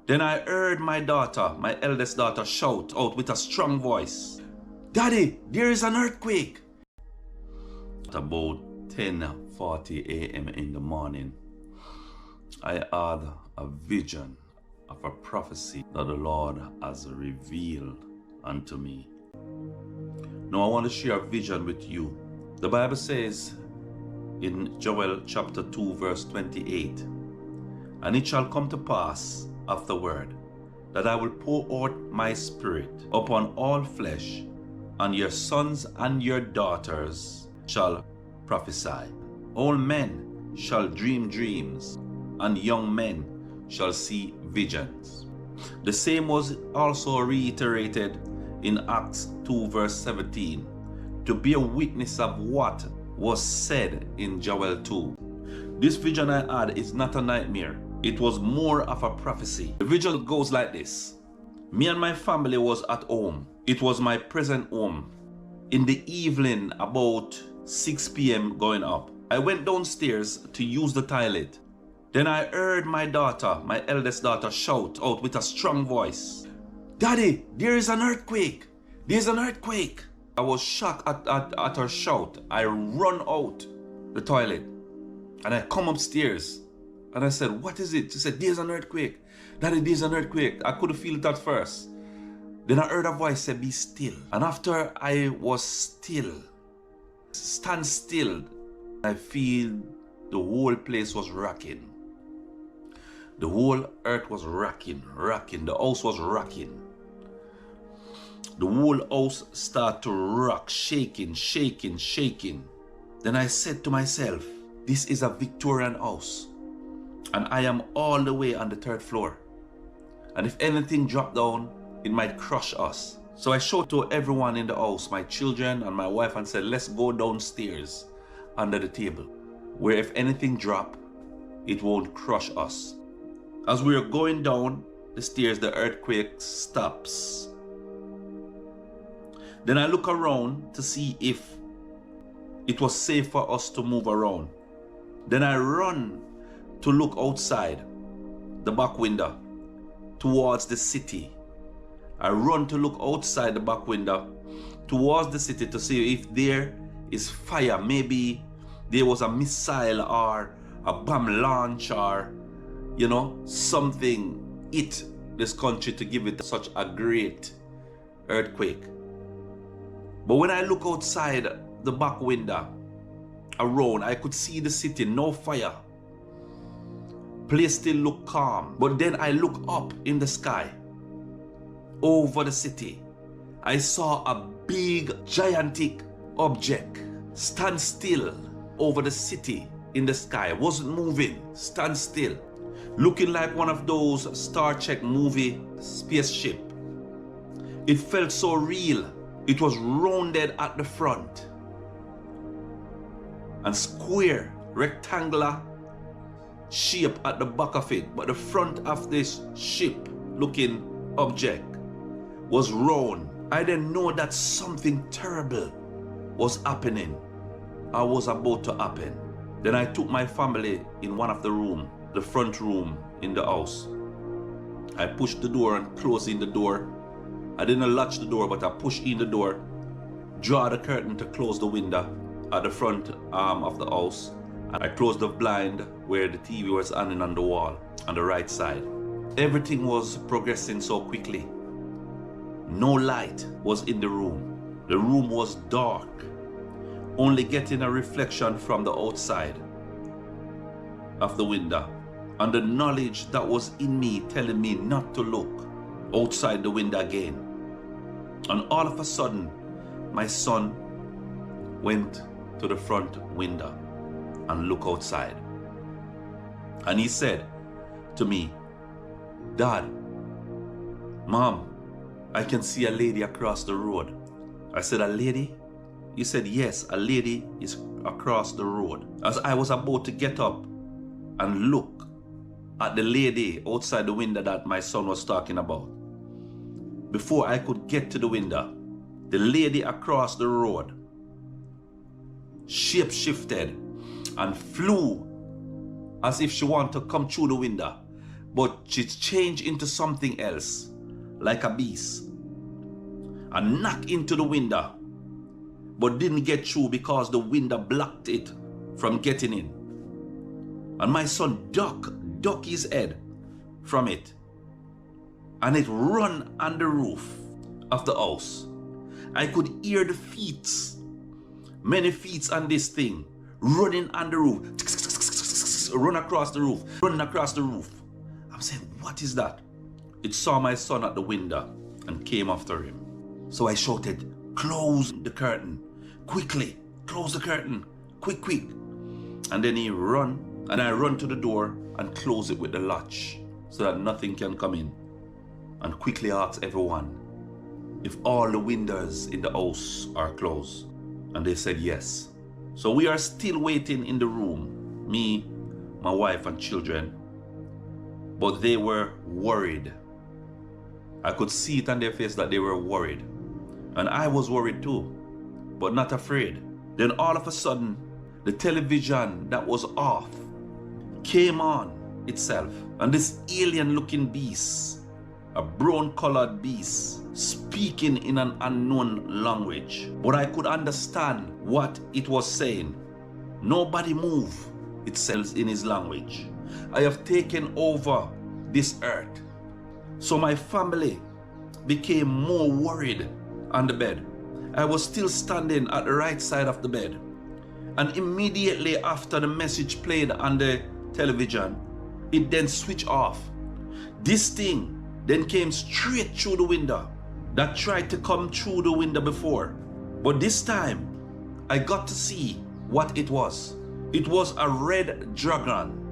Then I heard my daughter, my eldest daughter, shout out with a strong voice, "Daddy, there is an earthquake." At about 10:40 a.m. in the morning, I had a vision of a prophecy that the Lord has revealed unto me. Now I want to share a vision with you. The Bible says in Joel chapter 2 verse 28, "And it shall come to pass afterward that I will pour out my spirit upon all flesh, and your sons and your daughters shall prophesy. Old men shall dream dreams, and young men shall see visions." The same was also reiterated in Acts 2 verse 17 to be a witness of what was said in Joel 2. This vision I had is not a nightmare. It was more of a prophecy. The vision goes like this. Me and my family was at home. It was my present home. In the evening, about 6 p.m. going up, I went downstairs to use the toilet. Then I heard my daughter, my eldest daughter, shout out with a strong voice, "Daddy, there is an earthquake. There's an earthquake." I was shocked at her shout. I run out the toilet and I come upstairs and I said, "What is it?" She said, "There's an earthquake. Daddy, there's an earthquake." I couldn't feel it at first. Then I heard a voice say, "Be still." And after I was still, stand still, I feel the whole place was rocking. The whole earth was rocking. The house was rocking. The whole house started to rock, shaking. Then I said to myself, this is a Victorian house, and I am all the way on the 3rd floor. And if anything dropped down, it might crush us. So I showed to everyone in the house, my children and my wife, and said, let's go downstairs under the table, where if anything drop, it won't crush us. As we are going down the stairs, the earthquake stops. Then I look around to see if it was safe for us to move around. Then I run to look outside the back window towards the city. I run to look outside the back window towards the city to see if there is fire. Maybe there was a missile or a bomb launch or, you know, something hit this country to give it such a great earthquake. But when I look outside the back window around, I could see the city, no fire. Place still look calm. But then I look up in the sky over the city. I saw a big gigantic object stand still over the city in the sky. Wasn't moving, stand still, looking like one of those Star Trek movie spaceship. It felt so real. It was rounded at the front and square, rectangular shape at the back of it, but the front of this ship looking object was round. I didn't know that something terrible was happening or was about to happen. Then I took my family in one of the room, the front room in the house. I pushed the door and closed in the door. I didn't latch the door, but I pushed in the door, draw the curtain to close the window at the front of the house. And I closed the blind where the TV was hanging on the wall on the right side. Everything was progressing so quickly. No light was in the room. The room was dark, only getting a reflection from the outside of the window. And the knowledge that was in me telling me not to look outside the window again. And all of a sudden, my son went to the front window and looked outside. And he said to me, "Dad, Mom, I can see a lady across the road." I said, "A lady?" He said, "Yes, a lady is across the road." As I was about to get up and look at the lady outside the window that my son was talking about, before I could get to the window, the lady across the road shape-shifted and flew as if she wanted to come through the window, but she changed into something else, like a beast, and knocked into the window, but didn't get through because the window blocked it from getting in. And my son duck his head from it, and it run on the roof of the house. I could hear the feet, many feet on this thing, running on the roof, running across the roof. I'm saying, what is that? It saw my son at the window and came after him. So I shouted, close the curtain, quickly, close the curtain, quick. And then he run, and I run to the door and close it with the latch so that nothing can come in. And quickly ask everyone if all the windows in the house are closed. And they said yes. So we are still waiting in the room, me, my wife and children. But they were worried. I could see it on their face that they were worried. And I was worried too, but not afraid. Then all of a sudden, the television that was off came on itself. And this alien looking beast, a brown colored beast, speaking in an unknown language. But I could understand what it was saying. Nobody move, it says in his language. I have taken over this earth. So my family became more worried on the bed. I was still standing at the right side of the bed. And immediately after the message played on the television, it then switched off. This thing then came straight through the window that tried to come through the window before. But this time, I got to see what it was. It was a red dragon.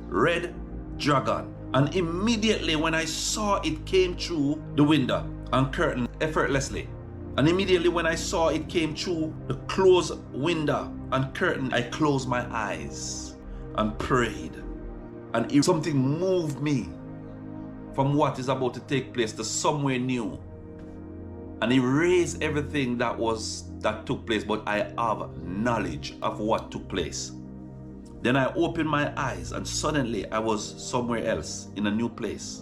Red dragon. And immediately when I saw it came through the window and curtain effortlessly, and immediately when I saw it came through the closed window and curtain, I closed my eyes and prayed. And something moved me from what is about to take place to somewhere new. And erased everything that took place, but I have knowledge of what took place. Then I opened my eyes and suddenly I was somewhere else in a new place.